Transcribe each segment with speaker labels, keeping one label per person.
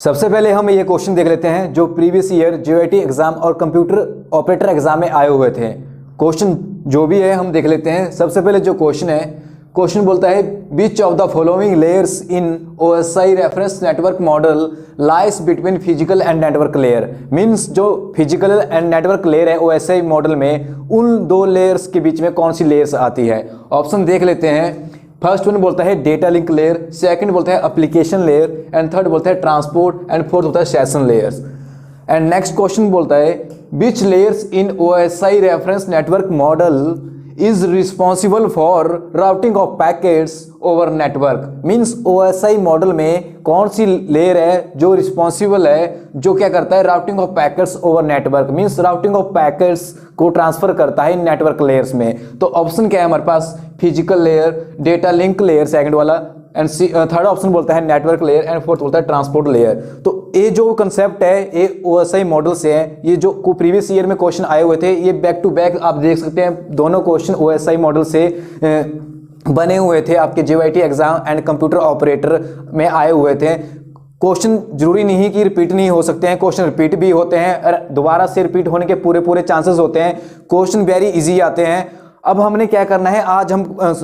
Speaker 1: सबसे पहले हम ये क्वेश्चन देख लेते हैं जो प्रीवियस ईयर जेईटी एग्जाम और कंप्यूटर ऑपरेटर एग्जाम में आए हुए थे। क्वेश्चन जो भी है हम देख लेते हैं। सबसे पहले जो क्वेश्चन है, क्वेश्चन बोलता है which of the following layers in OSI reference network model lies between physical and network layer. Means जो फिजिकल एंड नेटवर्क लेयर है ओएसआई मॉडल में, उन दो लेयर्स के बीच में कौन सी लेयर्स आती है। ऑप्शन देख लेते हैं। फर्स्ट वन बोलता है डेटा लिंक लेयर, सेकंड बोलता है एप्लीकेशन लेयर एंड थर्ड बोलता है ट्रांसपोर्ट एंड फोर्थ होता है session layers. And next question बोलता है which layers in OSI reference network model is responsible for routing of packets over network. Means OSI model में कौन सी लेयर है जो रिस्पॉन्सिबल है, जो क्या करता है routing of packets over network. Means routing of packets को ट्रांसफर करता है नेटवर्क लेयर्स में। तो ऑप्शन क्या है हमारे पास, physical layer, data link layer second वाला, एंड थर्ड ऑप्शन बोलता है नेटवर्क लेयर एंड फोर्थ बोलता है ट्रांसपोर्ट लेयर। तो ये जो कंसेप्ट है ये ओएसआई मॉडल से है। ये जो प्रीवियस ईयर में क्वेश्चन आए हुए थे ये बैक टू बैक आप देख सकते हैं, दोनों क्वेश्चन ओएसआई मॉडल से बने हुए थे। आपके JET exam and computer operator में आए हुए थे। क्वेश्चन जरूरी नहीं कि रिपीट नहीं हो सकते हैं, क्वेश्चन रिपीट भी होते हैं और दोबारा से रिपीट होने के पूरे चांसेस होते हैं। क्वेश्चन वेरी इजी आते हैं। अब हमने क्या करना है, आज हम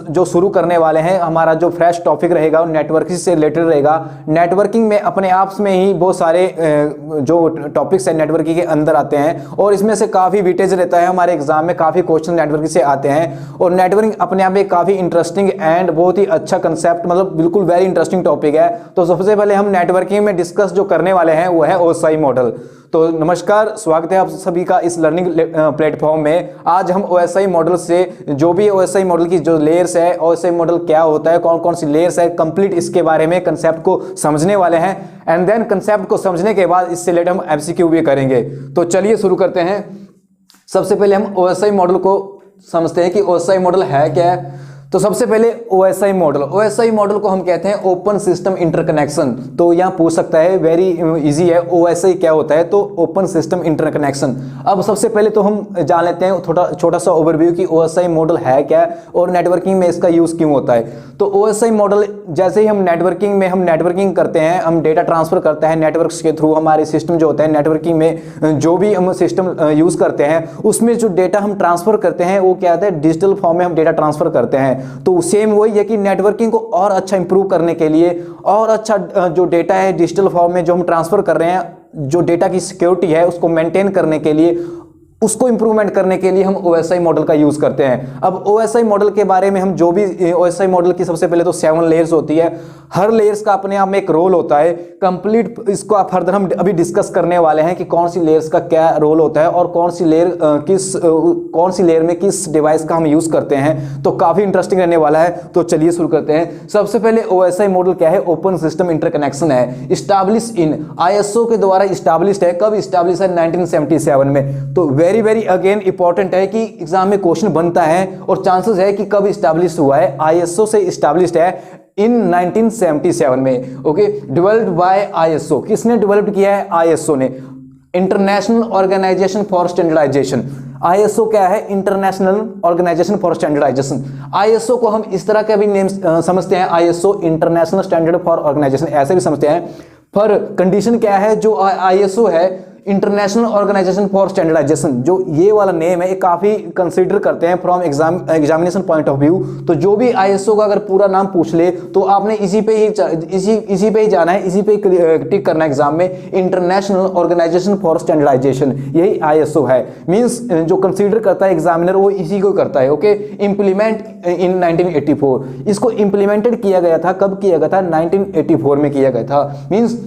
Speaker 1: जो शुरू करने वाले हैं, हमारा जो फ्रेश टॉपिक रहेगा वो नेटवर्किंग से रिलेटेड रहेगा। नेटवर्किंग में अपने आप में ही बहुत सारे जो टॉपिक्स है नेटवर्किंग के अंदर आते हैं और इसमें से काफ़ी वेटेज रहता है। हमारे एग्जाम में काफ़ी क्वेश्चन नेटवर्किंग से आते हैं और नेटवर्किंग अपने आप में काफ़ी इंटरेस्टिंग एंड बहुत ही अच्छा कंसेप्ट, मतलब बिल्कुल वेरी इंटरेस्टिंग टॉपिक है। तो सबसे पहले हम नेटवर्किंग में डिस्कस जो करने वाले हैं वो है ओएसआई मॉडल। तो नमस्कार, स्वागत है आप सभी का इस लर्निंग प्लेटफॉर्म में। आज हम ओएसआई मॉडल से जो भी ओएसआई मॉडल की जो लेयर्स है, ओएसआई मॉडल क्या होता है, कौन कौन सी लेयर्स है, कंप्लीट इसके बारे में कंसेप्ट को समझने वाले हैं। एंड देन कंसेप्ट को समझने के बाद इससे रिलेटेड हम एमसीक्यू भी करेंगे। तो चलिए शुरू करते हैं। सबसे पहले हम ओएसआई मॉडल को समझते हैं कि ओएसआई मॉडल है क्या है। तो सबसे पहले ओएसआई मॉडल को हम कहते हैं ओपन सिस्टम इंटरकनेक्शन। तो यहाँ पूछ सकता है, वेरी इजी है, ओएसआई क्या होता है, तो ओपन सिस्टम इंटरकनेक्शन। अब सबसे पहले तो हम जान लेते हैं छोटा सा ओवरव्यू कि ओएसआई मॉडल है क्या और नेटवर्किंग में इसका यूज क्यों होता है। तो ओएसआई मॉडल, जैसे ही हम नेटवर्किंग करते हैं, हम डेटा ट्रांसफर करते हैं नेटवर्क्स के थ्रू। हमारे सिस्टम जो होते हैं नेटवर्किंग में जो भी हम सिस्टम यूज करते हैं उसमें जो डेटा हम ट्रांसफर करते हैं वो क्या होता है, डिजिटल फॉर्म में हम डेटा ट्रांसफर करते हैं। तो सेम वही है कि नेटवर्किंग को और अच्छा इंप्रूव करने के लिए और अच्छा जो डेटा है डिजिटल फॉर्म में जो हम ट्रांसफर कर रहे हैं, जो डेटा की सिक्योरिटी है उसको मेंटेन करने के लिए, उसको इंप्रूवमेंट करने के लिए हम ओएसआई मॉडल का यूज करते हैं। अब ओएसआई मॉडल के बारे में हम जो भी ओएसआई मॉडल की सबसे पहले तो 7 लेयर्स होती है। हर लेयर्स का अपने आप में एक रोल होता है। कंप्लीट इसको फर्दर हम अभी डिस्कस करने वाले हैं कि कौन सी लेयर्स का क्या रोल होता है और कौन सी लेयर में किस डिवाइस का हम यूज करते हैं। तो काफी इंटरेस्टिंग रहने वाला है। तो चलिए शुरू करते हैं। सबसे पहले ओएसआई मॉडल क्या है, ओपन सिस्टम इंटरकनेक्शन है। इस्टैब्लिश इन आईएसओ के द्वारा इस्टैब्लिश्ड है। कब इस्टैब्लिश है, 1977 में। तो वेरी अगेन इंपॉर्टेंट है कि एग्जाम में क्वेश्चन बनता है और चांसेस है कि कब इस्टैब्लिश हुआ है। आईएसओ से इस्टैब्लिश्ड है इन 1977 में। Okay, developed by ISO. किसने डेवलप किया है, आईएसओ ने, international organization for standardization. ISO क्या है, international organization for standardization. ISO को हम इस तरह का भी नेम समझते हैं, ISO international standard for organization, ऐसे भी समझते हैं। पर कंडीशन क्या है, जो आईएसओ है इंटरनेशनल ऑर्गेनाइजेशन फॉर स्टैंडर्डाइजेशन, जो ये वाला नेम है ये काफी कंसीडर करते हैं from examination point of view. तो जो भी आईएसओ का अगर पूरा नाम पूछ ले तो आपने इसी पे ही जाना है, इसी पे टिक करना है एग्जाम में, इंटरनेशनल ऑर्गेनाइजेशन फॉर स्टैंडर्डाइजेशन, यही आईएसओ है। मींस जो कंसीडर करता है एग्जामिनर वो इसी को करता है। ओके, इंप्लीमेंट इन 1984। इसको इंप्लीमेंटेड किया गया था, कब किया गया था, 1984 में किया गया था। मींस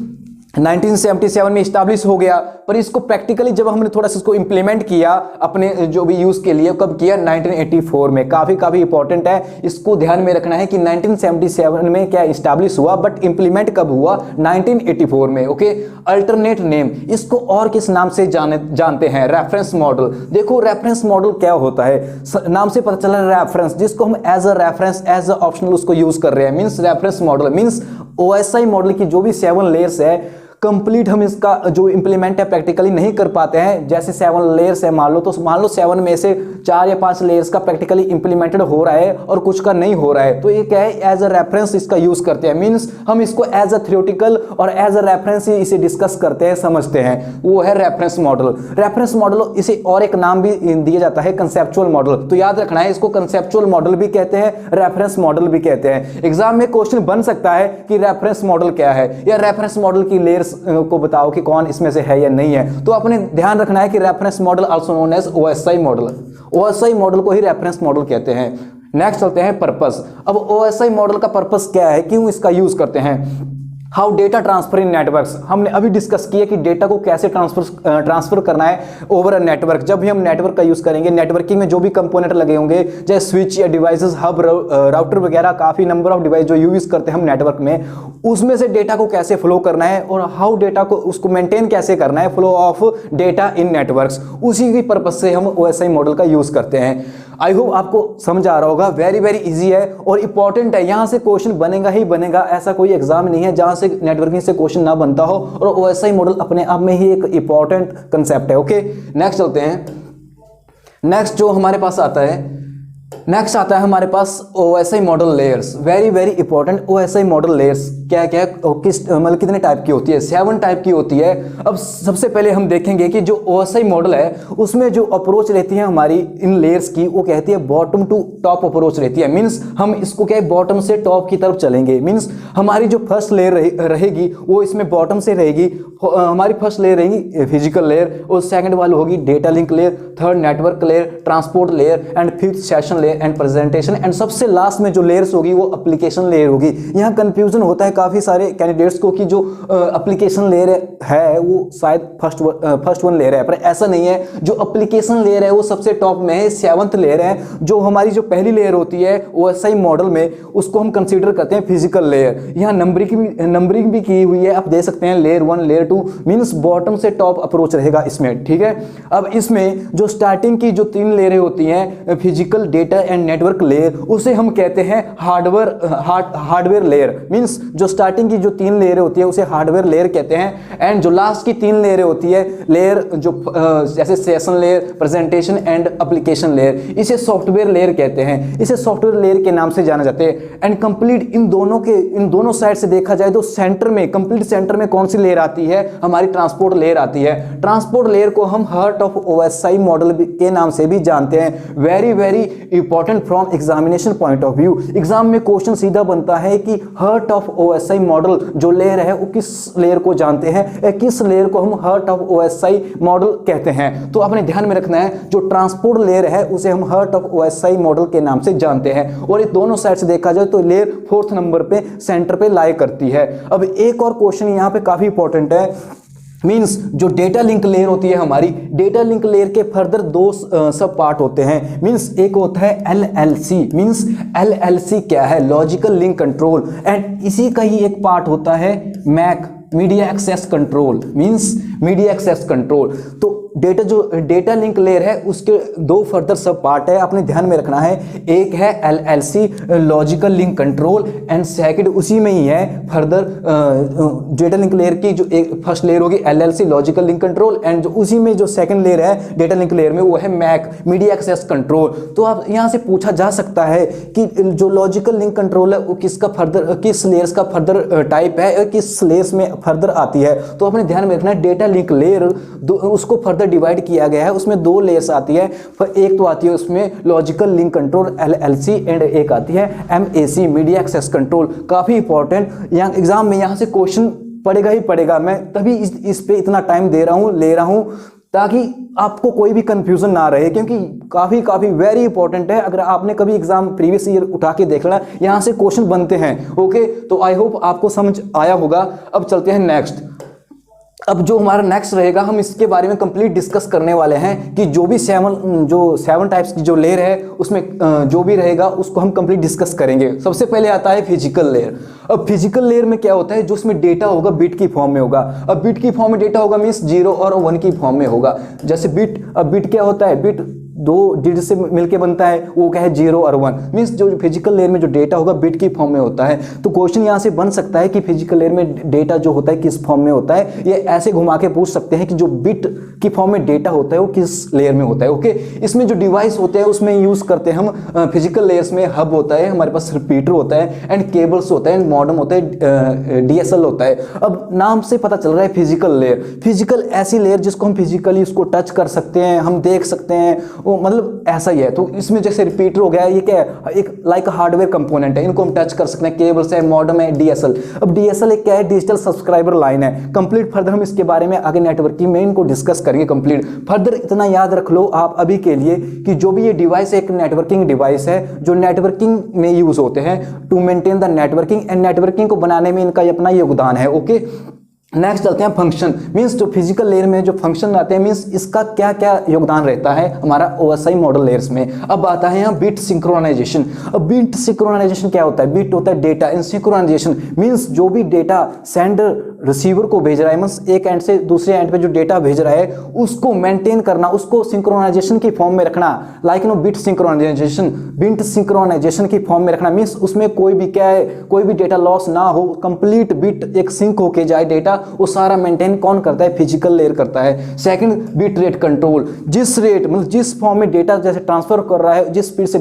Speaker 1: 1977 में स्टैब्लिश हो गया, पर इसको प्रैक्टिकली जब हमने थोड़ा सा इसको इंप्लीमेंट किया अपने जो भी यूज के लिए, कब किया, 1984 में। काफी इंपॉर्टेंट है, इसको ध्यान में रखना है कि 1977 में क्या स्टैब्लिश हुआ, बट इंप्लीमेंट कब हुआ, 1984 में। ओके, अल्टरनेट नेम, इसको और किस नाम से जानते हैं, रेफरेंस मॉडल। देखो रेफरेंस मॉडल क्या होता है, नाम से पता चला रेफरेंस, जिसको हम as a reference, as a optional उसको यूज कर रहे हैं। Means reference model means OSI model की जो भी 7 लेयर्स है, कंप्लीट हम इसका जो इंप्लीमेंट है प्रैक्टिकली नहीं कर पाते हैं, जैसे 7 लेयर्स है मान लो, तो मान लो 7 में से 4 या 5 लेयर्स का प्रैक्टिकली इंप्लीमेंटेड हो रहा है और कुछ का नहीं हो रहा है, तो ये क्या है, एज अ रेफरेंस इसका यूज करते हैं। मींस हम इसको एज अ थ्योरेटिकल और एज अ रेफरेंस इसे डिस्कस करते हैं, समझते हैं, वो है रेफरेंस मॉडल। रेफरेंस मॉडल इसे और एक नाम भी दिया जाता है कंसेप्चुअल मॉडल, तो याद रखना है इसको कंसेप्चुअल मॉडल भी कहते हैं, रेफरेंस मॉडल भी कहते हैं। एग्जाम में क्वेश्चन बन सकता है कि रेफरेंस मॉडल क्या है, या रेफरेंस मॉडल की लेयर्स को बताओ कि कौन इसमें से है या नहीं है, तो अपने ध्यान रखना है कि reference model also known as OSI model, OSI model को ही रेफरेंस मॉडल कहते हैं। नेक्स्ट चलते हैं पर्पस। अब ओएसआई मॉडल का पर्पस क्या है, क्यों इसका यूज करते हैं। How data transfer in networks, हमने अभी डिस्कस किया कि डेटा को कैसे ट्रांसफर करना है ओवर अ नेटवर्क। जब भी हम नेटवर्क का यूज करेंगे, नेटवर्किंग में जो भी कंपोनेंट लगे होंगे, जैसे स्विच या डिवाइसेस, हब, राउटर वगैरह, काफी नंबर ऑफ डिवाइस जो यूज करते हैं हम नेटवर्क में, उसमें से डेटा को कैसे फ्लो करना है और हाउ डेटा को उसको मेंटेन कैसे करना है, flow of data in networks, उसी की पर्पज से हम ओएसआई मॉडल का यूज करते हैं। आई होप आपको समझ आ रहा होगा, वेरी वेरी इजी है और इंपॉर्टेंट है, यहां से क्वेश्चन बनेगा ही बनेगा, ऐसा कोई एग्जाम नहीं है जहां से नेटवर्किंग से क्वेश्चन ना बनता हो, और ओएसआई मॉडल अपने आप में ही एक इंपॉर्टेंट कंसेप्ट है। ओके, नेक्स्ट चलते हैं। नेक्स्ट जो हमारे पास आता है, नेक्स्ट आता है हमारे पास OSI model layers, very very important. OSI model layers क्या क्या किस मतलब कितने टाइप की होती है, 7 टाइप की होती है। अब सबसे पहले हम देखेंगे कि जो ओएसआई मॉडल है उसमें जो अप्रोच रहती है हमारी इन लेयर्स की, वो कहती है बॉटम टू टॉप अप्रोच रहती है। मीन्स हम इसको क्या है, बॉटम से टॉप की तरफ चलेंगे। मीन्स हमारी जो फर्स्ट लेयर रहेगी वो इसमें बॉटम से रहेगी, हमारी फर्स्ट लेयर रहेगी फिजिकल लेयर, और सेकंड वाली होगी data link layer, third network layer, transport layer, and fifth session layer and presentation, and सबसे लास्ट में जो लेयर्स होगी वो एप्लीकेशन लेयर होगी। यहाँ कंफ्यूजन होता है काफी सारे कैंडिडेट्स को कि जो एप्लीकेशन लेयर है वो शायद फर्स्ट वन लेयर है, पर ऐसा नहीं है। जो एप्लीकेशन लेयर है वो सबसे टॉप में है, 7th लेयर है। जो हमारी जो पहली लेयर होती है ओएसआई मॉडल में, उसको हम कंसीडर करते हैं फिजिकल लेयर। यहाँ नंबरिंग भी की हुई है, आप देख सकते हैं लेयर 1 लेयर 2, मीन्स बॉटम से टॉप अप्रोच रहेगा इसमें, ठीक है। अब इसमें जो स्टार्टिंग की जो 3 लेयरें होती हैं, physical, data and network layer, उसे हम कहते हैं हार्डवेयर लेयर। मीन्स जो स्टार्टिंग की जो 3 लेयरें होती है उसे हार्डवेयर लेयर कहते हैं, एंड जो लास्ट की 3 लेयरें होती है लेयर जो जैसे session layer, presentation and application layer, इसे सॉफ्टवेयर लेयर कहते हैं। इसे सॉफ्टवेयर लेयर के नाम से जाना जाते हैं। एंड कंप्लीट इन दोनों साइड से देखा जाए तो सेंटर में, कंप्लीट सेंटर में कौन सी लेयर आती है, हमारी ट्रांसपोर्ट लेयर आती है। ट्रांसपोर्ट लेयर को हम हार्ट ऑफ ओएसआई मॉडल के नाम से भी जानते हैं। Very very important from examination point of view. Exam में क्वेश्चन सीधा बनता है कि हार्ट ऑफ ओएसआई मॉडल जो लेयर है वो किस लेयर को जानते हैं, किस लेयर को हम हार्ट ऑफ ओएसआई मॉडल कहते हैं। तो आपने ध्यान में रखना है, जो ट्रांसपोर्ट लेयर है उसे हम हार्ट ऑफ ओएसआई मॉडल के नाम से जानते हैं। और ये दोनों साइड से देखा जाए तो लेयर 4th नंबर पे सेंटर पे लाई करती है। अब एक और क्वेश्चन यहाँ पे काफी इंपॉर्टेंट है। मीन्स जो डेटा लिंक लेयर होती है हमारी, डेटा लिंक लेयर के फर्दर 2 सब पार्ट होते हैं। मीन्स एक होता है LLC। मीन्स LLC क्या है, लॉजिकल लिंक कंट्रोल, एंड इसी का ही एक पार्ट होता है MAC, media access control. Means media access control. तो डेटा लिंक लेयर है उसके 2 फर्दर सब पार्ट है, अपने ध्यान में रखना है। एक है LLC logical link control, and second उसी में ही है फर्दर डेटा लिंक लेयर की जो एक फर्स्ट लेयर होगी LLC logical link control, and जो उसी में जो सेकंड लेयर है डेटा लिंक लेयर में वो है मैक, मीडिया एक्सेस कंट्रोल। तो आप यहाँ से पूछा जा सकता है कि जो लॉजिकल लिंक कंट्रोल है वो किस लेयर्स का फर्दर टाइप है, किस लेयर्स में फर्दर आती है। तो अपने ध्यान में रखना है, डेटा लिंक लेयर उसको फर्दर डिवाइड किया गया है, उसमें 2 लेयर्स आती है। एक तो आती है उसमें logical link control LLC, and एक आती है MAC मीडिया एक्सेस कंट्रोल। काफी इंपॉर्टेंट, यहाँ एग्जाम में यहाँ से क्वेश्चन पड़ेगा ही पड़ेगा। मैं तभी इस पे इतना टाइम ले रहा हूँ ताकि आपको कोई भी कंफ्यूजन ना रहे, क्योंकि काफी वेरी इंपॉर्टेंट है। अगर आपने कभी एग्जाम प्रीवियस ईयर उठा के देख लेना, यहाँ से क्वेश्चन बनते हैं। ओके, तो आई होप आपको समझ आया होगा। अब चलते हैं नेक्स्ट। अब जो हमारा नेक्स्ट रहेगा, हम इसके बारे में कंप्लीट डिस्कस करने वाले हैं कि जो भी 7 टाइप्स की जो लेयर है उसमें जो भी रहेगा उसको हम कंप्लीट डिस्कस करेंगे। सबसे पहले आता है फिजिकल लेयर। अब फिजिकल लेयर में क्या होता है, जो उसमें डेटा होगा बिट की फॉर्म में होगा। अब बिट की फॉर्म में डेटा होगा मीन्स 0 और 1 की फॉर्म में होगा। जैसे बिट, अब बिट क्या होता है, बिट दो डिजिट से मिलके बनता है, वो क्या है 0 और 1। मीन्स जो फिजिकल लेयर में जो डेटा होगा बिट की फॉर्म में होता है। तो क्वेश्चन यहाँ से बन सकता है कि फिजिकल लेयर में डेटा जो होता है किस फॉर्म में होता है। ये ऐसे घुमा के पूछ सकते हैं कि जो बिट की फॉर्म में डेटा होता है वो किस लेयर में होता है। ओके, इसमें जो डिवाइस होते हैं उसमें यूज करते हैं हम फिजिकल लेयर्स में हब होता है, हमारे पास रिपीटर होता है एंड केबल्स होता है एंड मॉडेम होता है, DSL होता है। अब नाम से पता चल रहा है फिजिकल लेयर। फिजिकल ऐसी लेयर जिसको हम फिजिकली उसको टच कर सकते हैं, हम देख सकते हैं, वो मतलब ऐसा ही है। तो इसमें जैसे रिपीटर हो गया, ये क्या है, एक लाइक हार्डवेयर कंपोनेंट है, इनको हम टच कर सकते हैं, केबल्स है, मॉडेम है, DSL। अब DSL एक क्या है, डिजिटल सब्सक्राइबर लाइन है। कंप्लीट फर्दर हम इसके बारे में आगे नेटवर्किंग में इनको डिस्कस करेंगे कंप्लीट। फर्दर इतना याद रख लो आप अभी के लिए कि जो भी ये डिवाइस एक नेटवर्किंग डिवाइस है जो नेटवर्किंग में यूज होते हैं to maintain the networking and networking को बनाने में इनका अपना योगदान है। ओके, नेक्स्ट चलते हैं फंक्शन। मींस जो फिजिकल लेयर में जो फंक्शन आते हैं, मींस इसका क्या क्या योगदान रहता है हमारा OSI मॉडल लेयर्स में। अब आता है यहाँ बिट सिंक्रोनाइजेशन। अब बिट सिंक्रोनाइजेशन क्या होता है? बिट होता है डेटा, इन सिंक्रोनाइजेशन मींस जो भी डेटा सेंडर रिसीवर को भेज रहा है, मींस एक एंड से दूसरे एंड पे जो डेटा भेज रहा है उसको मेंटेन करना, उसको सिंक्रोनाइजेशन की फॉर्म में रखना, like no bit synchronization, bit synchronization की फॉर्म में रखना। मींस उसमें कोई भी क्या है, कोई भी डेटा लॉस ना हो, कंप्लीट बिट एक सिंक होके जाए डेटा, वो सारा मेंटेन कौन करता है? फिजिकल लेयर करता है। सेकंड, बिट रेट कंट्रोल, जिस रेट मतलब जिस फॉर्म में डेटा जैसे ट्रांसफर कर रहा है, जिस स्पीड से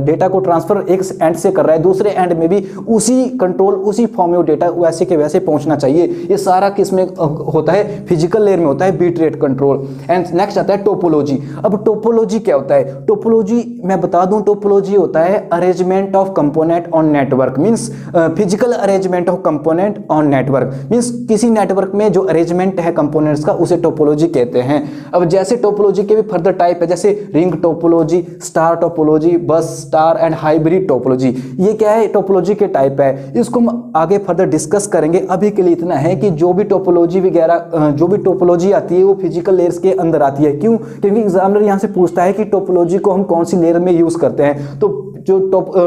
Speaker 1: डेटा को ट्रांसफर एक एंड से कर रहा है दूसरे एंड में भी उसी कंट्रोल उसी फॉर्म में वो डेटा वैसे के वैसे पहुंचना चाहिए। ये सारा किस में होता है? फिजिकल लेयर में होता है bit rate control. And next आता है टोपोलॉजी। अब टोपोलॉजी क्या होता है? टोपोलॉजी मैं बता दूं, टोपोलॉजी होता है arrangement of component on network. Means physical arrangement of component on network. Means किसी नेटवर्क में जो अरेंजमेंट है कंपोनेंट्स का उसे टोपोलॉजी कहते हैं। अब जैसे टोपोलॉजी के भी फर्दर टाइप है, जैसे रिंग टोपोलॉजी, स्टार टोपोलॉजी, बस स्टार एंड हाइब्रिड टोपोलॉजी। ये क्या है? टोपोलॉजी के टाइप है, इसको हम आगे फर्दर डिस्कस करेंगे। अभी के लिए इतना है कि जो भी टोपोलॉजी वगैरह जो भी टोपोलॉजी आती है वो फिजिकल लेयर्स के अंदर आती है। क्यों? क्योंकि एग्जामिनर यहाँ से पूछता है कि टोपोलॉजी को हम कौन सी लेयर में यूज करते हैं, तो जो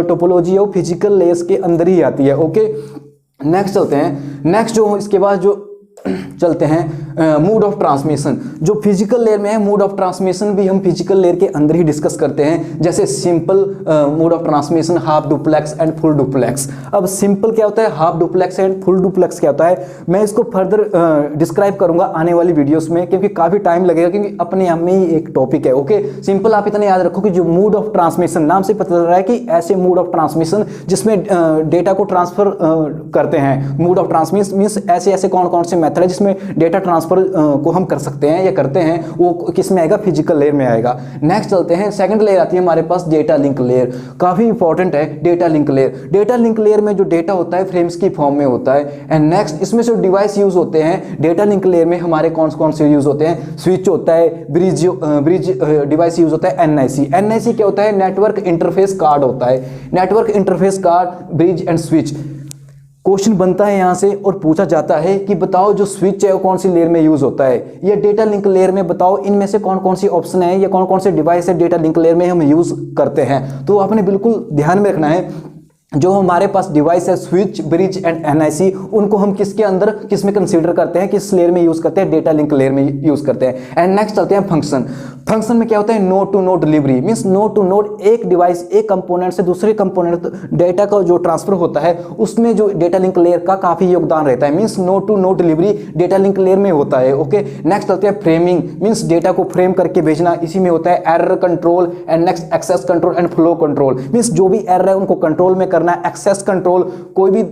Speaker 1: टोपोलॉजी है वो फिजिकल लेयर्स के अंदर ही आती है। ओके, नेक्स्ट चलते हैं। नेक्स्ट जो इसके बाद जो चलते हैं मोड ऑफ ट्रांसमिशन। जो फिजिकल लेयर में है मोड ऑफ ट्रांसमिशन भी हम फिजिकल लेयर के अंदर ही डिस्कस करते हैं। जैसे simple mode of transmission, half duplex and full duplex. अब सिंपल क्या होता है, half duplex and full duplex क्या होता है, मैं इसको फर्दर डिस्क्राइब करूंगा आने वाली वीडियोस में, क्योंकि काफी टाइम लगेगा, क्योंकि अपने आप में ही एक टॉपिक है। ओके, सिंपल आप इतना याद रखो कि जो मोड ऑफ ट्रांसमिशन, नाम से पता चल रहा है कि ऐसे मोड ऑफ ट्रांसमिशन जिसमें डेटा को ट्रांसफर करते हैं। मोड ऑफ ट्रांसमिशन मींस ऐसे ऐसे कौन कौन से मेथड है जिसमें डेटा ट्रांसफर को हम कर सकते हैं या करते हैं, वो किस में आएगा? फिजिकल लेयर में आएगा। नेक्स्ट चलते हैं, सेकंड लेयर आती है हमारे पास डेटा लिंक लेयर। काफी इंपॉर्टेंट है data link layer. Data link layer में जो डेटा होता है फ्रेम्स की फॉर्म में होता है। एंड नेक्स्ट इसमें जो डिवाइस यूज होते हैं डेटा लिंक लेयर में हमारे कौन कौन से यूज होते हैं? स्विच होता है, ब्रिज डिवाइस यूज होता है, NIC क्या होता है? नेटवर्क इंटरफेस कार्ड होता है। Network interface card, bridge and switch. Question बनता है यहां से और पूछा जाता है कि बताओ जो स्विच है वो कौन सी लेयर में यूज होता है, या डेटा लिंक लेयर में बताओ इनमें से कौन कौन सी ऑप्शन है या कौन कौन से डिवाइस है डेटा लिंक लेयर में हम यूज करते हैं। तो आपने बिल्कुल ध्यान में रखना है जो हमारे पास डिवाइस है स्विच, ब्रिज एंड NIC, उनको हम किसके अंदर किस में कंसीडर करते हैं, किस लेयर में यूज करते हैं? डेटा लिंक लेयर में यूज करते हैं। एंड नेक्स्ट चलते हैं फंक्शन। फंक्शन में क्या होता है? Node to node delivery. Means node to node, एक डिवाइस एक कंपोनेंट से दूसरे कंपोनेंट डेटा का जो ट्रांसफर होता है उसमें जो डेटा लिंक लेयर का काफी योगदान रहता है। Means node to node delivery data link layer में होता है। ओके, नेक्स्ट चलते हैं फ्रेमिंग। मींस डेटा को फ्रेम करके भेजना, इसी में होता है error control and next access control and flow control. Means जो भी एरर है उनको कंट्रोल में करना है। एक्सेस कंट्रोल, कोई भी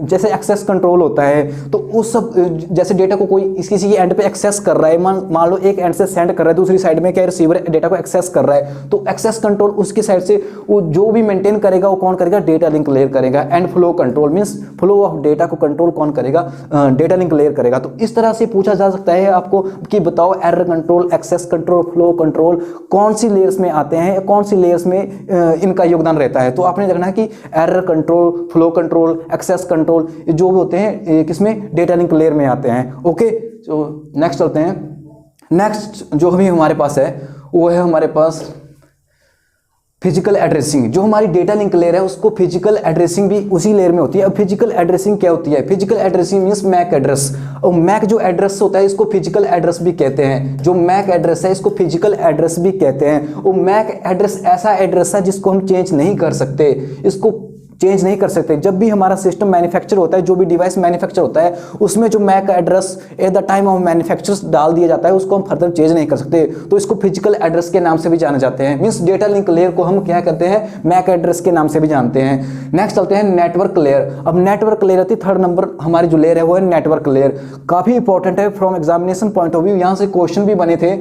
Speaker 1: जैसे एक्सेस कंट्रोल होता है तो उस सब जैसे डेटा को कोई किसी एंड पे एक्सेस कर रहा है, मान लो एक एंड से सेंड कर रहा है, दूसरी साइड में क्या रिसीवर डेटा को एक्सेस कर रहा है, तो एक्सेस कंट्रोल उसकी साइड से वो जो भी मेंटेन करेगा वो कौन करेगा? डेटा लिंक लेयर करेगा। And flow control means flow of data को कंट्रोल कौन करेगा? डेटा लिंक लेयर करेगा। तो इस तरह से पूछा जा सकता है आपको कि बताओ error control, access control, flow control कौन सी लेयर्स में आते हैं, कौन सी लेयर्स में इनका योगदान रहता है। तो आपने देखना है कि error control, flow control, access control जो भी होते हैं किसमें? डेटा लिंक लेयर में आते हैं। ओके, तो नेक्स्ट चलते हैं। नेक्स्ट जो अभी हमारे पास है वो है हमारे पास फिजिकल एड्रेसिंग, जो हमारी डेटा लिंक लेयर है उसको फिजिकल एड्रेसिंग भी उसी लेयर में होती है। अब फिजिकल एड्रेसिंग क्या होती है? Physical addressing means MAC address, और मैक जो एड्रेस होता है इसको फिजिकल एड्रेस भी कहते हैं। जो मैक एड्रेस है इसको फिजिकल एड्रेस भी कहते हैं। और मैक एड्रेस ऐसा एड्रेस है जिसको हम चेंज नहीं कर सकते, इसको चेंज नहीं कर सकते। जब भी हमारा सिस्टम मैन्युफैक्चर होता है, जो भी डिवाइस मैन्युफैक्चर होता है, उसमें जो MAC address at the time of manufacture डाल दिया जाता है उसको हम फर्दर चेंज नहीं कर सकते, तो इसको फिजिकल एड्रेस के नाम से भी जाने जाते हैं। मींस डेटा लिंक लेयर को हम क्या कहते हैं? मैक एड्रेस के नाम से भी जानते हैं। नेक्स्ट चलते हैं नेटवर्क लेयर। अब नेटवर्क लेयर आती है थर्ड नंबर, हमारी जो लेयर है वो है नेटवर्क लेयर। काफी इंपॉर्टेंट है from examination point of view, यहाँ से क्वेश्चन भी बने थे।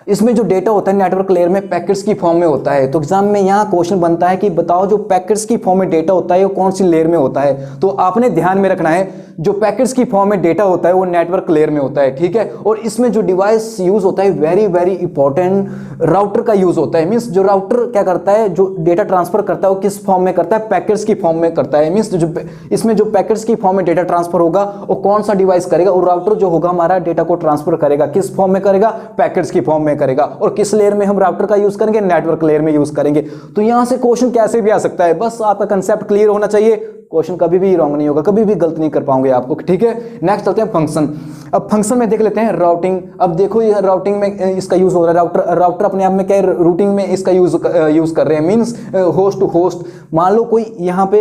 Speaker 1: इसमें जो डेटा होता है नेटवर्क लेयर में पैकेट्स की फॉर्म में होता है। तो एग्जाम में यहाँ क्वेश्चन बनता है कि बताओ जो पैकेट्स की फॉर्म में डेटा होता है वो कौन सी लेयर में होता है। तो आपने ध्यान में रखना है जो पैकेट्स की फॉर्म में डेटा होता है वो नेटवर्क लेयर में होता है, ठीक है। और इसमें जो डिवाइस यूज होता है वेरी वेरी इंपॉर्टेंट, राउटर का यूज होता है। मींस जो राउटर क्या करता है, जो डेटा ट्रांसफर करता है वो किस फॉर्म में करता है? पैकेट्स की फॉर्म में करता है। मींस जो इसमें जो पैकेट्स की फॉर्म में डेटा ट्रांसफर होगा वो कौन सा डिवाइस करेगा? और राउटर जो होगा हमारा डेटा को ट्रांसफर करेगा किस फॉर्म में करेगा? पैकेट्स की फॉर्म में करेगा। और किस लेयर में हम राउटर का यूज करेंगे? नेटवर्क लेयर में यूज करेंगे। तो यहां से क्वेश्चन कैसे भी आ सकता है, बस आपका कंसेप्ट क्लियर होना चाहिए, क्वेश्चन कभी भी रॉन्ग नहीं होगा, कभी भी गलत नहीं कर पाओगे आपको, ठीक है। नेक्स्ट चलते हैं फंक्शन। अब फंक्शन में देख लेते हैं राउटिंग। अब देखो ये राउटिंग में इसका यूज हो रहा है, राउटर अपने आप में क्या है? रूटिंग में इसका यूज कर रहे हैं। मींस होस्ट टू होस्ट, मान लो कोई यहाँ पे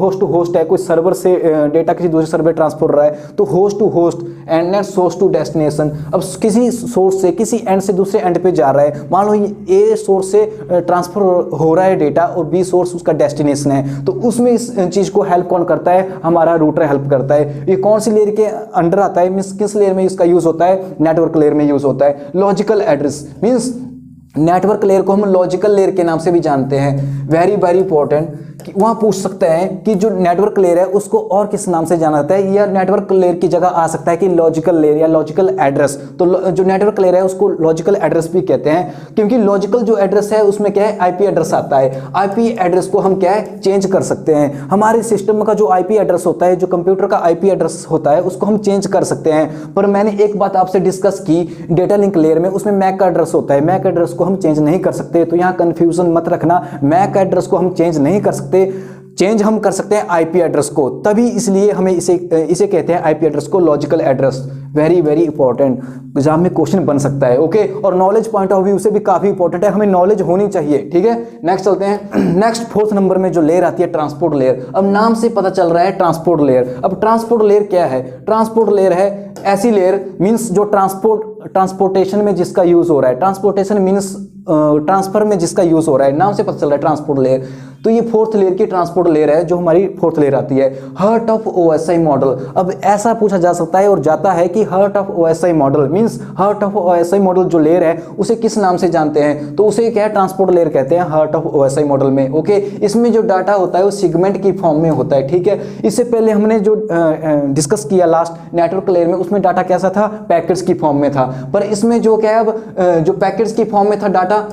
Speaker 1: होस्ट टू होस्ट है, कोई सर्वर से डेटा किसी दूसरे सर्वर ट्रांसफर हो रहा है, तो host to host and next source to destination. अब किसी सोर्स से किसी एंड से दूसरे एंड पे जा रहा है, मान लो ए सोर्स से ट्रांसफर हो रहा है डेटा और बी सोर्स उसका डेस्टिनेशन है, तो उसमें इस चीज को हेल्प कौन करता है? हमारा रूटर हेल्प करता है। ये कौन सी लेयर के अंडर आता है? मींस किस लेयर में इसका यूज होता है? नेटवर्क लेयर में यूज होता है। Logical address means network layer को हम लॉजिकल लेयर के नाम से भी जानते हैं। वेरी वेरी इंपॉर्टेंट, वहां पूछ सकते हैं कि जो नेटवर्क लेयर है उसको और किस नाम से जाना जाता है, या नेटवर्क लेयर की जगह आ सकता है कि लॉजिकल लेयर या लॉजिकल एड्रेस। तो जो नेटवर्क लेयर है उसको लॉजिकल एड्रेस भी कहते हैं, क्योंकि लॉजिकल जो एड्रेस है उसमें क्या है? आईपी एड्रेस आता है। आईपी एड्रेस को हम क्या है? चेंज कर सकते हैं। हमारे सिस्टम का जो आईपी एड्रेस होता है, जो कंप्यूटर का आईपी एड्रेस होता है, उसको हम चेंज कर सकते हैं। पर मैंने एक बात आपसे डिस्कस की, डेटा लिंक लेयर में उसमें मैक एड्रेस होता है, मैक एड्रेस को हम चेंज नहीं कर सकते। तो यहाँ कंफ्यूजन मत रखना, मैक एड्रेस को हम चेंज नहीं कर सकते, चेंज हम कर सकते हैं आईपी एड्रेस को, तभी इसलिए हमें इसे कहते हैं आईपी एड्रेस को logical address. Very very important, exam में क्वेश्चन बन सकता है, ओके। और नॉलेज पॉइंट ऑफ व्यू से भी काफी इंपॉर्टेंट है, हमें नॉलेज होनी चाहिए, ठीक है। नेक्स्ट चलते हैं। नेक्स्ट फोर्थ नंबर में जो लेयर आती है ट्रांसपोर्ट लेयर। अब नाम से पता चल रहा है ट्रांसपोर्ट लेयर। अब ट्रांसपोर्ट लेयर क्या है? ट्रांसपोर्ट लेयर है ऐसी लेयर मींस जो ट्रांसपोर्टेशन में जिसका यूज हो रहा है, ट्रांसपोर्टेशन मींस ट्रांसफर में जिसका यूज हो रहा है, नाम से पता चल रहा है ट्रांसपोर्ट लेयर। तो ये फोर्थ लेयर की ट्रांसपोर्ट लेयर है, जो हमारी फोर्थ लेयर आती है। Heart of OSI model. अब ऐसा पूछा जा सकता है और जाता है कि heart of OSI model means heart of OSI model जो लेयर है उसे किस नाम से जानते हैं? तो उसे क्या है? ट्रांसपोर्ट लेयर कहते हैं हार्ट ऑफ ओएसआई मॉडल में, ओके। इसमें जो डाटा होता है वो सेगमेंट की फॉर्म में होता है, ठीक है। इससे पहले हमने जो डिस्कस किया लास्ट नेटवर्क लेयर में, उसमें डाटा कैसा था? पैकेट्स की फॉर्म में था। पर इसमें जो क्या है, अब जो पैकेट्स की फॉर्म में था डाटा,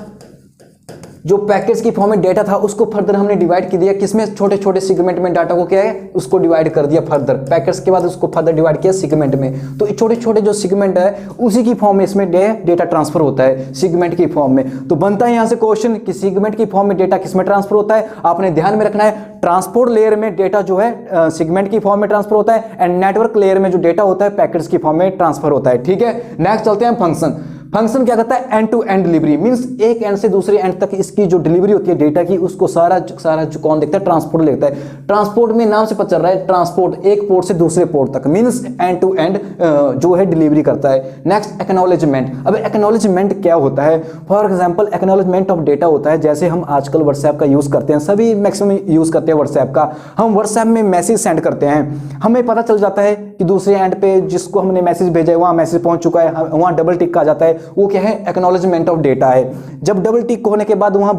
Speaker 1: जो पैकेट्स की फॉर्म में डेटा था उसको फर्दर हमने डिवाइड कर दिया किसमें? छोटे छोटे सेगमेंट में डाटा को क्या है? उसको डिवाइड कर दिया फर्दर, पैकेट्स के बाद उसको फर्दर डिवाइड किया सेगमेंट में। तो छोटे छोटे जो सेगमेंट है उसी की फॉर्म में इसमें डेटा ट्रांसफर होता है सेगमेंट की फॉर्म में। तो बनता है यहां से क्वेश्चन कि सेगमेंट की फॉर्म में डेटा किसमें ट्रांसफर होता है? आपने ध्यान में रखना है ट्रांसपोर्ट लेयर में डेटा जो है सेगमेंट की फॉर्म में ट्रांसफर होता है, एंड नेटवर्क लेयर में जो डेटा होता है पैकेट्स की फॉर्म में ट्रांसफर होता है, ठीक है। नेक्स्ट चलते हैं फंक्शन। फंक्शन क्या करता है? End to end delivery means एक एंड से दूसरे एंड तक इसकी जो डिलीवरी होती है डेटा की, उसको सारा जो कौन देखता है? ट्रांसपोर्ट देखता है। ट्रांसपोर्ट में नाम से पता चल रहा है ट्रांसपोर्ट, एक पोर्ट से दूसरे पोर्ट तक मींस एंड टू एंड जो है डिलीवरी करता है। Next acknowledgement. अब एक्नॉलेजमेंट क्या होता है? For example acknowledgement of data होता है, जैसे हम आजकल व्हाट्सएप का यूज करते हैं, सभी मैक्सिमम यूज करते हैं व्हाट्सएप का। हम व्हाट्सएप में मैसेज सेंड करते हैं, हमें पता चल जाता है कि दूसरे एंड पे जिसको हमने मैसेज भेजा है वहां मैसेज पहुंच चुका है, वहां डबल टिक आ जाता है, वो क्या है? एक्नॉलेजमेंट ऑफ डेटा है। जब डबल टिक होने के बाद वहां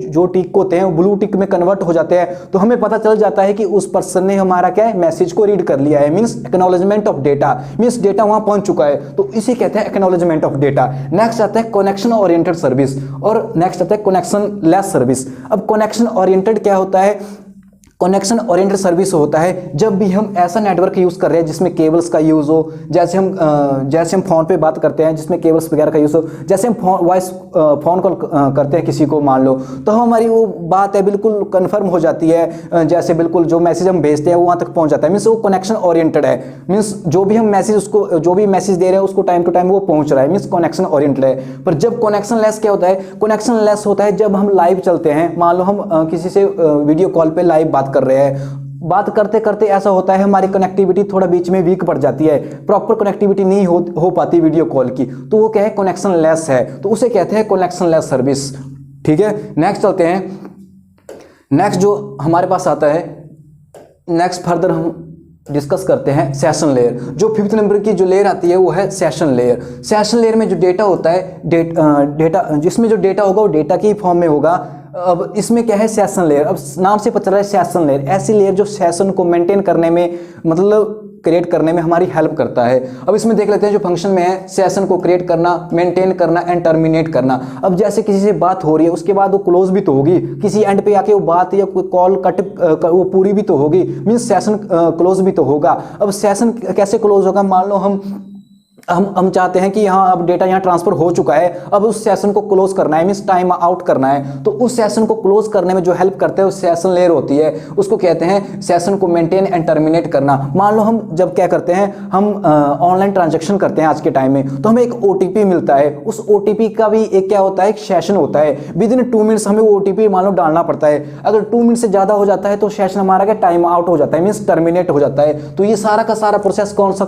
Speaker 1: जो टिक होते हैं वो ब्लू टिक में कन्वर्ट हो जाते हैं, तो हमें पता चल जाता है कि उस पर्सन ने हमारा क्या है? मैसेज को रीड कर लिया है, means acknowledgement of data, means data वहां पहुंच चुका है, तो इसे कहते हैं एक्नॉलेजमेंट ऑफ डेटा। नेक्स्ट आता है कनेक्शन ओरिएंटेड सर्विस, और नेक्स्ट आता है कनेक्शन लेस सर्विस। अब कनेक्शन ओरिएंटेड क्या होता है? कनेक्शन ओरिएंटेड सर्विस होता है जब भी हम ऐसा नेटवर्क यूज़ कर रहे हैं जिसमें केबल्स का यूज़ हो, जैसे हम फ़ोन पे बात करते हैं जिसमें केबल्स वगैरह का यूज़ हो, जैसे हम वॉइस फ़ोन कॉल करते हैं किसी को मान लो, तो हमारी वो बात है बिल्कुल कन्फर्म हो जाती है, जैसे बिल्कुल जो मैसेज हम भेजते हैं वो वहाँ तक पहुँच जाता है, मीन्स वो कनेक्शन ओरिएंटेड है, मीन्स जो भी हम मैसेज उसको जो भी मैसेज दे रहे हैं उसको टाइम टू टाइम वो पहुँच रहा है, मीन्स कनेक्शन ओरिएंटेड है। पर जब कनेक्शन लेस क्या होता है, कनेक्शन लेस होता है जब हम लाइव चलते हैं, मान लो हम किसी से वीडियो कॉल पे लाइव बात कर रहे हैं, बात करते करते ऐसा होता है हमारी कनेक्टिविटी थोड़ा बीच में वीक पड़ जाती है, प्रॉपर कनेक्टिविटी नहीं हो पाती वीडियो कॉल की, तो वो क्या है, कनेक्शन लेस है, तो उसे कहते हैं कनेक्शन लेस सर्विस। ठीक है, नेक्स्ट चलते हैं। नेक्स्ट जो हमारे पास आता है, नेक्स्ट फर्दर हम डिस्कस करते हैं सेशन लेयर। जो 5th नंबर की जो लेयर आती है वो है सेशन लेयर। सेशन लेयर में जो डेटा होता है, डेटा जिसमें जो डेटा होगा वो डेटा की फॉर्म में होगा। अब इसमें क्या है, सेशन लेयर, अब नाम से पता चल रहा है सेशन लेयर, ऐसी लेयर जो सेशन को मेंटेन करने में, मतलब क्रिएट करने में हमारी हेल्प करता है। अब इसमें देख लेते हैं जो फंक्शन में है, सेशन को क्रिएट करना, मेंटेन करना एंड टर्मिनेट करना। अब जैसे किसी से बात हो रही है उसके बाद वो क्लोज भी तो होगी, किसी एंड पे आके वो बात या कोई कॉल कट वो पूरी भी तो होगी, मीन्स सेशन क्लोज भी तो होगा। अब सेशन कैसे क्लोज होगा, मान लो हम चाहते हैं कि हाँ अब डेटा यहाँ ट्रांसफर हो चुका है, अब उस सेशन को क्लोज करना है, मीन्स टाइम आउट करना है, तो उस सेशन को क्लोज करने में जो हेल्प करते हैं वो सेशन लेयर होती है, उसको कहते हैं सेशन को मेंटेन एंड टर्मिनेट करना। मान लो हम जब क्या करते हैं, हम ऑनलाइन ट्रांजेक्शन करते हैं आज के टाइम में, तो हमें एक OTP मिलता है, उस OTP का भी एक क्या होता है, एक सेशन होता है, विद इन 2 मिनट्स हमें वो OTP मान लो डालना पड़ता है। अगर 2 मिनट से ज़्यादा हो जाता है तो सेशन हमारा क्या टाइम आउट हो जाता है, मीन्स टर्मिनेट हो जाता है। तो ये सारा का सारा प्रोसेस कौन सा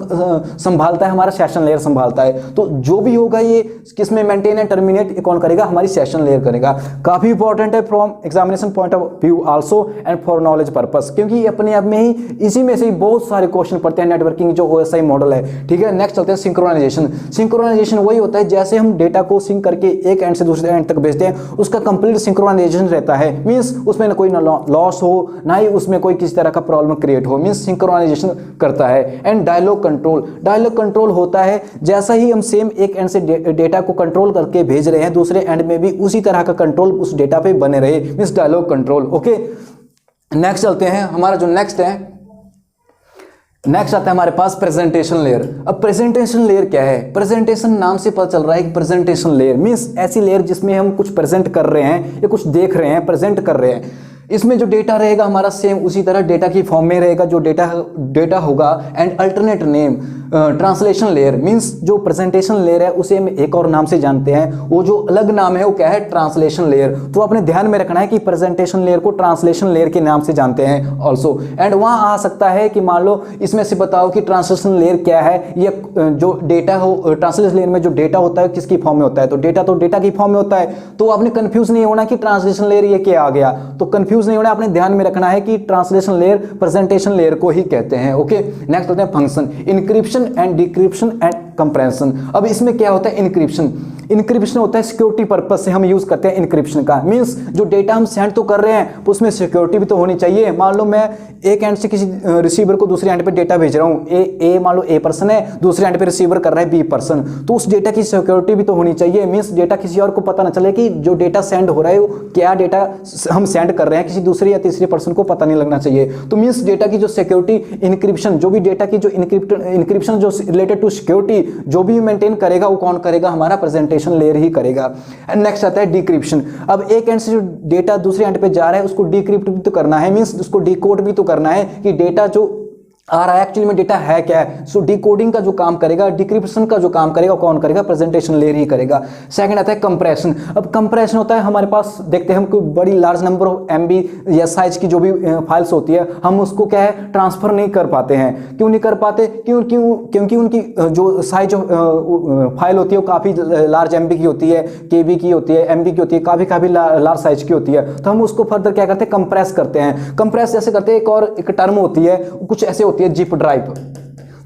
Speaker 1: संभालता है, हमारा सेशन लेयर संभालता है। तो जो भी होगा ये किसमें मेंटेन एंड टर्मिनेट कौन करेगा, हमारी सेशन लेयर करेगा। काफी इंपॉर्टेंट है from examination point of view also and for knowledge purpose, क्योंकि अपने आप में ही इसी में से ही बहुत सारे क्वेश्चन पढ़ते हैं नेटवर्किंग जो OSI मॉडल है। ठीक है, नेक्स्ट चलते हैं सिंक्रोनाइजेशन। सिंक्रोनाइजेशन वही होता है जैसे हम डेटा को सिंक करके एक एंड से दूसरे एंड तक भेजते हैं, उसका कंप्लीट सिंक्रोनाइजेशन रहता है, मींस उसमें कोई लॉस हो ना ही उसमें कोई किसी तरह का प्रॉब्लम क्रिएट हो, मींस सिंक्रोनाइजेशन करता है। And dialogue control, dialogue control होता है जैसा ही हम सेम एक एंड से डेटा को कंट्रोल करके भेज रहे हैं, दूसरे एंड में भी उसी तरह का कंट्रोल उस डेटा पे बने रहे, means dialogue control. Okay, next चलते हैं। हमारा जो नेक्स्ट आता है हमारे पास प्रेजेंटेशन लेयर। अब प्रेजेंटेशन लेयर क्या है, प्रेजेंटेशन नाम से पता चल रहा है कि प्रेजेंटेशन लेयर मींस ऐसी लेयर जिसमें हम कुछ प्रेजेंट कर रहे हैं या कुछ देख रहे हैं, प्रेजेंट कर रहे हैं। इसमें जो डेटा रहेगा हमारा सेम उसी तरह डेटा की फॉर्म में रहेगा जो डेटा होगा। And alternate name translation layer, means जो प्रेजेंटेशन लेयर है उसे हम एक और नाम से जानते हैं, वो जो अलग नाम है वो क्या है, ट्रांसलेशन लेयर। तो अपने ध्यान में रखना है कि प्रेजेंटेशन लेयर को ट्रांसलेशन लेयर के नाम से जानते हैं ऑल्सो। एंड वहां आ सकता है कि मान लो इसमें से बताओ कि ट्रांसलेशन लेयर क्या है, या जो डेटा हो ट्रांसलेशन लेयर में जो डेटा होता है किसकी फॉर्म में होता है, तो डेटा की फॉर्म में होता है। तो आपने कंफ्यूज नहीं होना कि ट्रांसलेशन लेयर ये क्या आ गया, तो कंफ्यूज नहीं होना, आपने ध्यान में रखना है कि ट्रांसलेशन लेयर प्रेजेंटेशन लेयर को ही कहते हैं। ओके, नेक्स्ट होते हैं function, encryption and decryption and compression. अब इसमें क्या होता है, इंक्रिप्शन होता है सिक्योरिटी पर्पस से हम यूज करते हैं इंक्रिप्शन का, मींस जो डेटा हम सेंड तो कर रहे हैं तो उसमें सिक्योरिटी भी तो होनी चाहिए। मान लो मैं एक एंड से किसी रिसीवर को दूसरे एंड पे डेटा भेज रहा हूँ, ए मान लो ए पर्सन है, दूसरे एंड पे रिसीवर कर रहा है बी पर्सन, तो उस डेटा की सिक्योरिटी भी तो होनी चाहिए, मींस डेटा किसी और को पता ना चले कि जो डेटा सेंड हो रहा है वो क्या डेटा हम सेंड कर रहे हैं, किसी दूसरे या तीसरे पर्सन को पता नहीं लगना चाहिए। तो मींस डेटा की जो सिक्योरिटी इंक्रिप्शन, जो भी डेटा की जो इंक्रिप्शन जो रिलेटेड टू सिक्योरिटी जो भी मेंटेन करेगा वो कौन करेगा, हमारा प्रेजेंटेशन लेयर ही करेगा। एंड नेक्स्ट आता है डिक्रिप्शन। अब एक एंड से जो डेटा दूसरे एंड पे जा रहा है उसको डिक्रिप्ट भी तो करना है, मींस उसको डिकोड भी तो करना है कि डेटा जो आ रहा है एक्चुअली में डेटा है क्या है। सो डिकोडिंग का जो काम करेगा, डिक्रिप्शन का जो काम करेगा कौन करेगा, प्रेजेंटेशन लेयर ही करेगा। सेकंड आता है कंप्रेशन। अब कंप्रेशन होता है हमारे पास, देखते हैं हम कोई बड़ी लार्ज नंबर ऑफ MB या साइज की जो भी फाइल्स होती है हम उसको क्या है ट्रांसफर नहीं कर पाते हैं। क्यों नहीं कर पाते, क्योंकि उनकी जो साइज फाइल होती है वो काफ़ी लार्ज MB की होती है, KB की होती है, MB की होती है, काफ़ी लार्ज साइज की होती है। तो हम उसको फर्दर क्या करते हैं, कंप्रेस करते हैं। कंप्रेस जैसे करते हैं, एक टर्म होती है, कुछ ऐसे होती है जिप ड्राइव।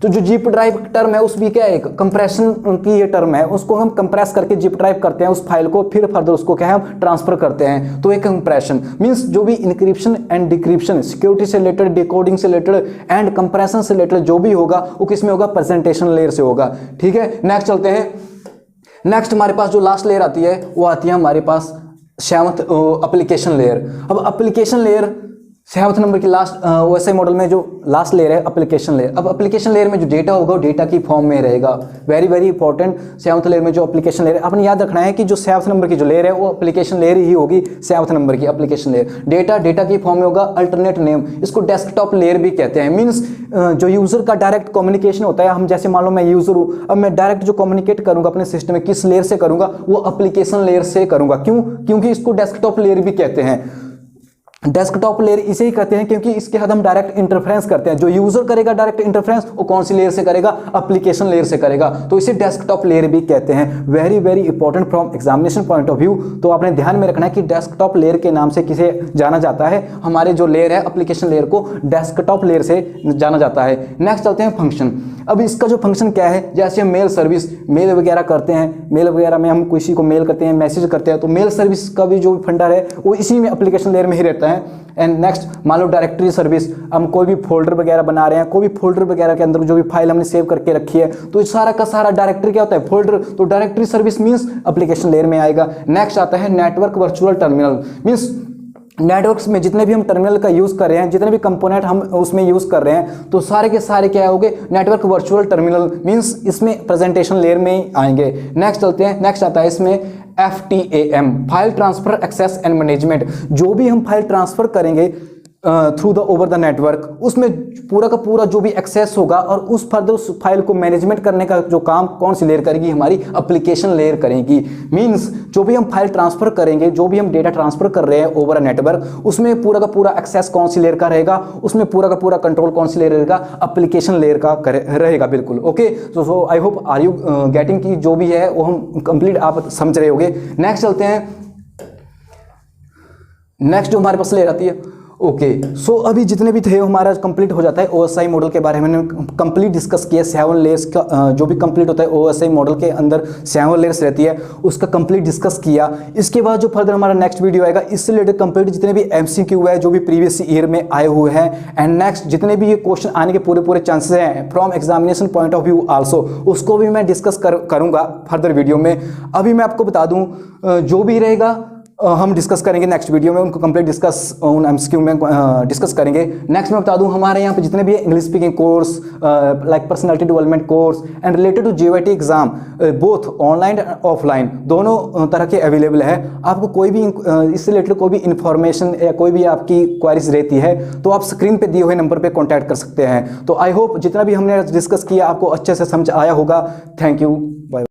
Speaker 1: तो जो जिप ड्राइव टर्म है उसमें क्या है, कंप्रेशन की ये टर्म है, उसको हम कंप्रेस करके जिप ड्राइव करते हैं उस फाइल को, फिर फर्दर उसको क्या है हम ट्रांसफर करते हैं। तो एक कंप्रेशन मींस जो भी इंक्रिप्शन एंड डिक्रिप्शन, सिक्योरिटी से रिलेटेड, डिकोडिंग से रिलेटेड एंड कंप्रेशन से रिलेटेड जो भी होगा वो किस में होगा, प्रेजेंटेशन लेयर से होगा। ठीक है, नेक्स्ट चलते हैं। नेक्स्ट हमारे पास जो लास्ट लेयर आती है वो आती है हमारे पास 7th एप्लीकेशन लेयर। अब एप्लीकेशन लेयर 7वें नंबर की लास्ट ओएसआई मॉडल में जो लास्ट लेयर है एप्लीकेशन लेयर। अब एप्लीकेशन लेयर में जो डेटा होगा वो डेटा की फॉर्म में रहेगा। वेरी वेरी इंपॉर्टेंट, 7वें लेयर में जो एप्लीकेशन लेयर है, आपने याद रखना है कि जो 7वें नंबर की जो लेयर है वो एप्लीकेशन लेयर ही होगी। 7वें नंबर की एप्लीकेशन लेयर, डेटा की फॉर्म में होगा। अल्टरनेट नेम, इसको डेस्कटॉप लेयर भी कहते हैं। मीन्स जो यूजर का डायरेक्ट कम्युनिकेशन होता है, हम जैसे मान लो मैं यूजर हूँ, अब मैं डायरेक्ट जो कम्युनिकेट करूंगा अपने सिस्टम में किस लेयर से करूंगा, वो एप्लीकेशन लेयर से करूंगा। क्यों? क्योंकि इसको डेस्कटॉप लेयर भी कहते हैं। डेस्कटॉप लेयर इसे ही कहते हैं क्योंकि इसके साथ हम डायरेक्ट इंटरफेरेंस करते हैं। जो यूजर करेगा डायरेक्ट इंटरफेरेंस वो कौन सी लेयर से करेगा? एप्लीकेशन लेयर से करेगा, तो इसे डेस्कटॉप लेयर भी कहते हैं। Very very important from examination point of view. तो आपने ध्यान में रखना है कि डेस्कटॉप लेयर के नाम से किसे जाना जाता है? हमारे जो लेयर है एप्लीकेशन लेयर को डेस्कटॉप लेयर से जाना जाता है। नेक्स्ट चलते हैं फंक्शन। अब इसका जो फंक्शन क्या है, जैसे हम मेल सर्विस, मेल वगैरह करते हैं, मेल वगैरह में हम किसी को मेल करते हैं, मैसेज करते हैं, तो मेल सर्विस का भी जो फंडा है वो इसी में एप्लीकेशन लेयर में ही रहता है। एंड नेक्स्ट मान लो डायरेक्टरी सर्विस, हम कोई भी फोल्डर वगैरह बना रहे हैं, कोई भी फोल्डर वगैरह के अंदर जो भी फाइल हमने सेव करके रखी है, तो इस सारा का सारा डायरेक्टरी क्या होता है? फोल्डर। तो directory service means application layer में आएगा। नेक्स्ट आता है network virtual terminal. Means networks में जितने भी हम टर्मिनल का यूज कर रहे हैं, जितने भी कंपोनेंट हम उसमें यूज कर रहे हैं, तो सारे के सारे क्या होंगे? Network virtual terminal. मींस इसमें प्रेजेंटेशन लेयर में ही आएंगे। नेक्स्ट चलते हैं, नेक्स्ट आता है इसमें FTAM, file transfer access and management. जो भी हम फाइल ट्रांसफर करेंगे through the over the network, उसमें पूरा का पूरा जो भी एक्सेस होगा और उस फर्दर उस फाइल को मैनेजमेंट करने का जो काम कौन सी लेयर करेगी? हमारी एप्लीकेशन लेयर करेगी। मींस जो भी हम फाइल ट्रांसफर करेंगे, जो भी हम डेटा ट्रांसफर कर रहे हैं ओवर अ नेटवर्क, उसमें पूरा का पूरा एक्सेस कौन सी लेयर का रहेगा? उसमें पूरा का पूरा कंट्रोल कौन सी लेयर रहेगा? एप्लीकेशन लेयर का रहेगा। बिल्कुल okay. So I hope are you getting की जो भी है वो हम कंप्लीट आप समझ रहे होगे। नेक्स्ट चलते हैं, नेक्स्ट जो हमारे पास लेयर आती है ओके। सो अभी जितने भी थे हमारा कंप्लीट हो जाता है। ओएसआई मॉडल के बारे में मैंने कंप्लीट डिस्कस किया। 7 लेयर्स का जो भी कंप्लीट होता है ओएसआई मॉडल के अंदर 7 लेयर्स रहती है, उसका कंप्लीट डिस्कस किया। इसके बाद जो फर्दर हमारा नेक्स्ट वीडियो आएगा, इससे रिलेटेड कंप्लीट जितने भी एमसीक्यू है जो भी प्रीवियस ईयर में आए हुए हैं, एंड नेक्स्ट जितने भी ये क्वेश्चन आने के पूरे चांसेस हैं from examination point of view also, उसको भी मैं डिस्कस करूंगा फर्दर वीडियो में। अभी मैं आपको बता दूं जो भी रहेगा हम डिस्कस करेंगे नेक्स्ट वीडियो में, उनको कंप्लीट डिस्कस उन एमसीक्यू में डिस्कस करेंगे। नेक्स्ट मैं बता दूं हमारे यहाँ पे जितने भी English speaking course like personality development course and related to JET exam, both online and offline दोनों तरह के अवेलेबल है। आपको कोई भी इससे रिलेटेड कोई भी इंफॉर्मेशन या कोई भी आपकी क्वारीज रहती है तो आप स्क्रीन पे दिए हुए नंबर पे कॉन्टैक्ट कर सकते हैं। तो आई होप जितना भी हमने डिस्कस किया आपको अच्छे से समझ आया होगा। Thank you, bye.